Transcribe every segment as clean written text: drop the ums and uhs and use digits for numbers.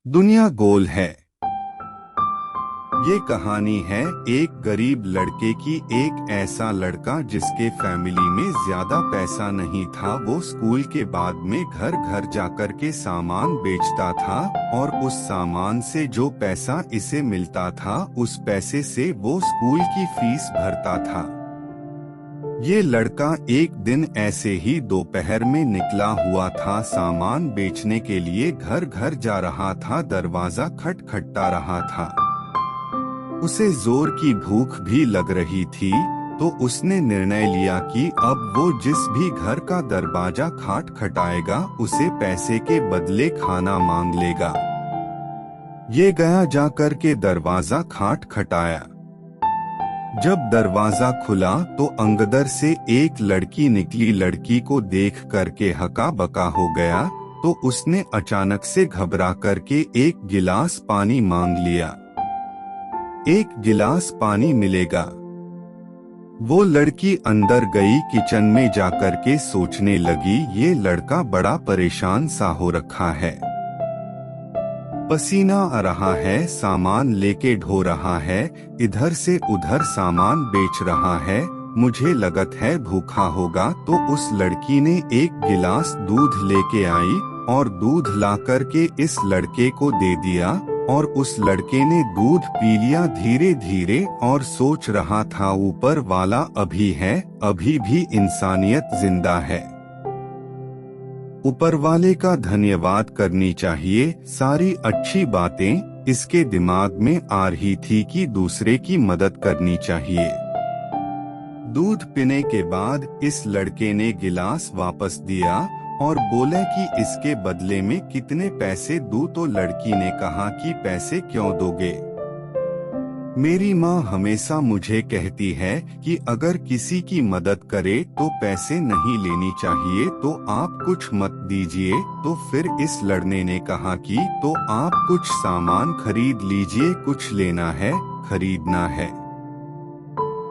दुनिया गोल है। ये कहानी है एक गरीब लड़के की। एक ऐसा लड़का जिसके फैमिली में ज्यादा पैसा नहीं था। वो स्कूल के बाद में घर घर जाकर के सामान बेचता था और उस सामान से जो पैसा इसे मिलता था उस पैसे से वो स्कूल की फीस भरता था। ये लड़का एक दिन ऐसे ही दोपहर में निकला हुआ था, सामान बेचने के लिए घर घर जा रहा था। दरवाजा खटखटा रहा था। उसे जोर की भूख भी लग रही थी, तो उसने निर्णय लिया कि अब वो जिस भी घर का दरवाजा खटखटाएगा उसे पैसे के बदले खाना मांग लेगा। ये गया जाकर के दरवाजा खटखटाया। जब दरवाजा खुला तो अंदर से एक लड़की निकली। लड़की को देख करके हका बका हो गया, तो उसने अचानक से घबरा करके एक गिलास पानी मांग लिया। एक गिलास पानी मिलेगा। वो लड़की अंदर गई, किचन में जाकर के सोचने लगी, ये लड़का बड़ा परेशान सा हो रखा है, पसीना आ रहा है, सामान लेके ढो रहा है, इधर से उधर सामान बेच रहा है, मुझे लगत है भूखा होगा। तो उस लड़की ने एक गिलास दूध लेके आई और दूध ला करके इस लड़के को दे दिया और उस लड़के ने दूध पी लिया धीरे धीरे और सोच रहा था ऊपर वाला अभी है, अभी भी इंसानियत जिंदा है, ऊपर वाले का धन्यवाद करनी चाहिए। सारी अच्छी बातें इसके दिमाग में आ रही थी कि दूसरे की मदद करनी चाहिए। दूध पीने के बाद इस लड़के ने गिलास वापस दिया और बोला कि इसके बदले में कितने पैसे दूं। तो लड़की ने कहा कि पैसे क्यों दोगे? मेरी माँ हमेशा मुझे कहती है कि अगर किसी की मदद करे तो पैसे नहीं लेनी चाहिए, तो आप कुछ मत दीजिए। तो फिर इस लड़ने ने कहा कि तो आप कुछ सामान खरीद लीजिए, कुछ लेना है, खरीदना है।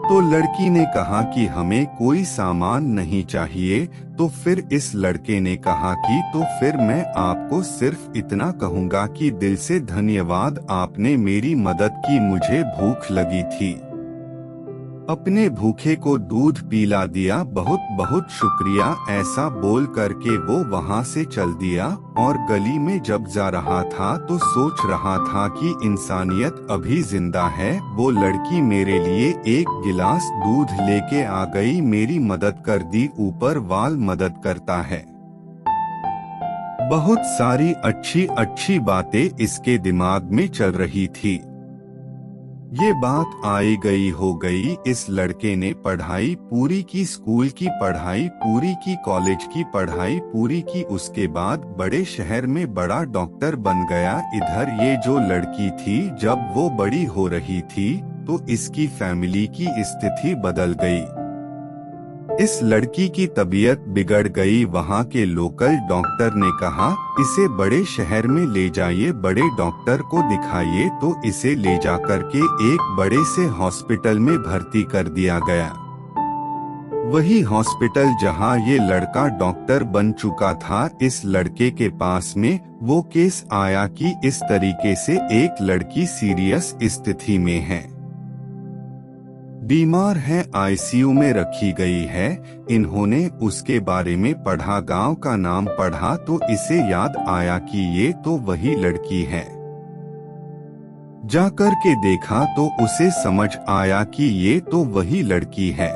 तो लड़की ने कहा कि हमें कोई सामान नहीं चाहिए। तो फिर इस लड़के ने कहा कि तो फिर मैं आपको सिर्फ इतना कहूँगा कि दिल से धन्यवाद, आपने मेरी मदद की, मुझे भूख लगी थी। अपने भूखे को दूध पिला दिया, बहुत बहुत शुक्रिया। ऐसा बोल करके वो वहाँ से चल दिया और गली में जब जा रहा था तो सोच रहा था कि इंसानियत अभी जिंदा है। वो लड़की मेरे लिए एक गिलास दूध लेके आ गई, मेरी मदद कर दी, ऊपर वाल मदद करता है। बहुत सारी अच्छी अच्छी बातें इसके दिमाग में चल रही थी। ये बात आई गई हो गई। इस लड़के ने पढ़ाई पूरी की, स्कूल की पढ़ाई पूरी की, कॉलेज की पढ़ाई पूरी की, उसके बाद बड़े शहर में बड़ा डॉक्टर बन गया। इधर ये जो लड़की थी, जब वो बड़ी हो रही थी तो इसकी फैमिली की स्थिति बदल गई। इस लड़की की तबीयत बिगड़ गई। वहाँ के लोकल डॉक्टर ने कहा इसे बड़े शहर में ले जाइए, बड़े डॉक्टर को दिखाइए। तो इसे ले जाकर के एक बड़े से हॉस्पिटल में भर्ती कर दिया गया। वही हॉस्पिटल जहाँ ये लड़का डॉक्टर बन चुका था। इस लड़के के पास में वो केस आया कि इस तरीके से एक लड़की सीरियस स्थिति में है, बीमार है, आईसीयू में रखी गई है। इन्होंने उसके बारे में पढ़ा, गांव का नाम पढ़ा, तो इसे याद आया कि ये तो वही लड़की है। जाकर के देखा तो उसे समझ आया कि ये तो वही लड़की है,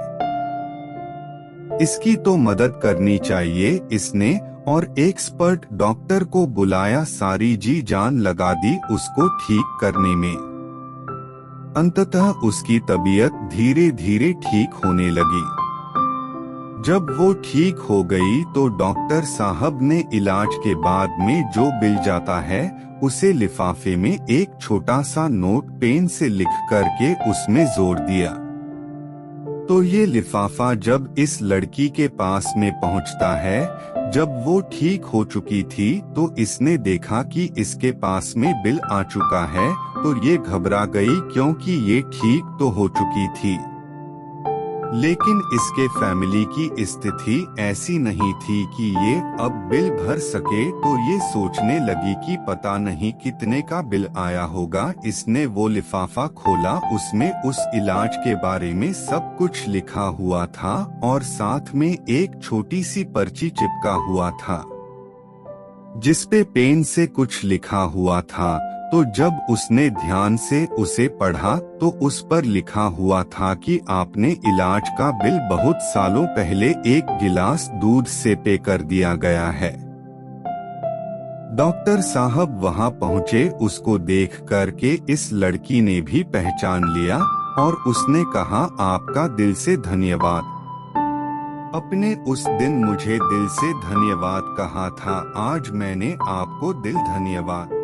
इसकी तो मदद करनी चाहिए। इसने और एक्सपर्ट डॉक्टर को बुलाया, सारी जी जान लगा दी उसको ठीक करने में। अंततः उसकी तबीयत धीरे धीरे ठीक होने लगी। जब वो ठीक हो गई तो डॉक्टर साहब ने इलाज के बाद में जो बिल जाता है उसे लिफाफे में एक छोटा सा नोट पेन से लिख करके उसमें जोड़ दिया। तो ये लिफाफा जब इस लड़की के पास में पहुंचता है, जब वो ठीक हो चुकी थी तो इसने देखा कि इसके पास में बिल आ चुका है, तो ये घबरा गई क्योंकि ये ठीक तो हो चुकी थी। लेकिन इसके फैमिली की स्थिति ऐसी नहीं थी कि ये अब बिल भर सके, तो ये सोचने लगी कि पता नहीं कितने का बिल आया होगा। इसने वो लिफाफा खोला, उसमें उस इलाज के बारे में सब कुछ लिखा हुआ था और साथ में एक छोटी सी पर्ची चिपका हुआ था जिसपे पेन से कुछ लिखा हुआ था। तो जब उसने ध्यान से उसे पढ़ा तो उस पर लिखा हुआ था कि आपने इलाज का बिल बहुत सालों पहले एक गिलास दूध से पे कर दिया गया है। डॉक्टर साहब वहां पहुंचे, उसको देख कर के इस लड़की ने भी पहचान लिया और उसने कहा, आपका दिल से धन्यवाद। अपने उस दिन मुझे दिल से धन्यवाद कहा था, आज मैंने आपको दिल धन्यवाद।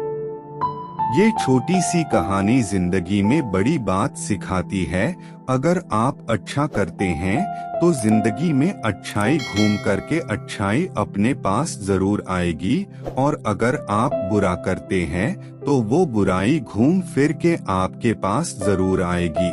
ये छोटी सी कहानी जिंदगी में बड़ी बात सिखाती है। अगर आप अच्छा करते हैं तो जिंदगी में अच्छाई घूम करके अच्छाई अपने पास जरूर आएगी, और अगर आप बुरा करते हैं तो वो बुराई घूम फिर के आपके पास जरूर आएगी।